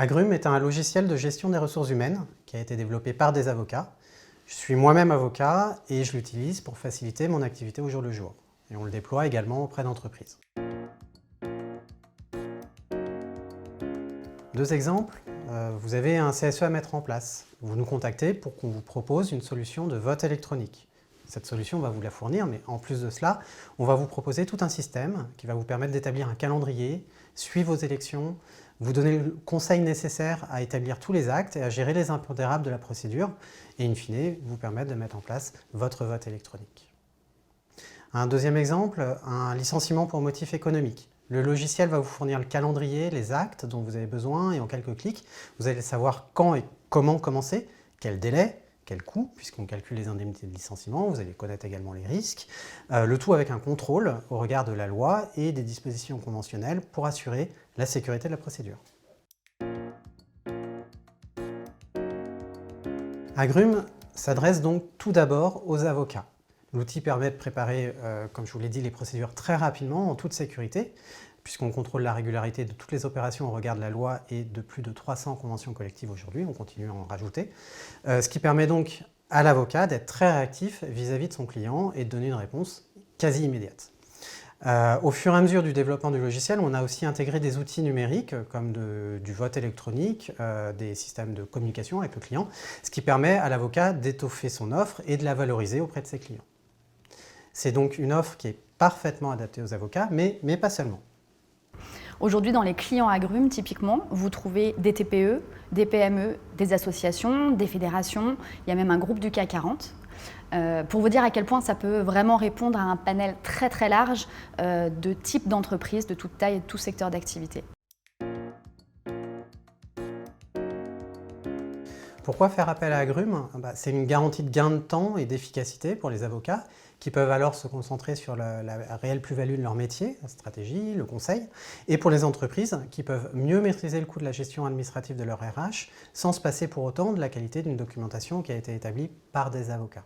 Agrum est un logiciel de gestion des ressources humaines qui a été développé par des avocats. Je suis moi-même avocat et je l'utilise pour faciliter mon activité au jour le jour. Et on le déploie également auprès d'entreprises. Deux exemples. Vous avez un CSE à mettre en place. Vous nous contactez pour qu'on vous propose une solution de vote électronique. Cette solution, on va vous la fournir, mais en plus de cela, on va vous proposer tout un système qui va vous permettre d'établir un calendrier, suivre vos élections, vous donner le conseil nécessaire à établir tous les actes et à gérer les impondérables de la procédure, et in fine, vous permettre de mettre en place votre vote électronique. Un deuxième exemple, un licenciement pour motif économique. Le logiciel va vous fournir le calendrier, les actes dont vous avez besoin, et en quelques clics, vous allez savoir quand et comment commencer, quel délai, quel coût, puisqu'on calcule les indemnités de licenciement, vous allez connaître également les risques, le tout avec un contrôle au regard de la loi et des dispositions conventionnelles pour assurer la sécurité de la procédure. Agrum s'adresse donc tout d'abord aux avocats. L'outil permet de préparer, comme je vous l'ai dit, les procédures très rapidement, en toute sécurité, puisqu'on contrôle la régularité de toutes les opérations au regard de la loi et de plus de 300 conventions collectives aujourd'hui, on continue à en rajouter, ce qui permet donc à l'avocat d'être très réactif vis-à-vis de son client et de donner une réponse quasi immédiate. Au fur et à mesure du développement du logiciel, on a aussi intégré des outils numériques comme du vote électronique, des systèmes de communication avec le client, ce qui permet à l'avocat d'étoffer son offre et de la valoriser auprès de ses clients. C'est donc une offre qui est parfaitement adaptée aux avocats, mais pas seulement. Aujourd'hui, dans les clients Agrum, typiquement, vous trouvez des TPE, des PME, des associations, des fédérations, il y a même un groupe du CAC 40. Pour vous dire à quel point ça peut vraiment répondre à un panel très très large de types d'entreprises, de toute taille et de tout secteur d'activité. Pourquoi faire appel à Agrum? C'est une garantie de gain de temps et d'efficacité pour les avocats qui peuvent alors se concentrer sur la réelle plus-value de leur métier, la stratégie, le conseil, et pour les entreprises qui peuvent mieux maîtriser le coût de la gestion administrative de leur RH sans se passer pour autant de la qualité d'une documentation qui a été établie par des avocats.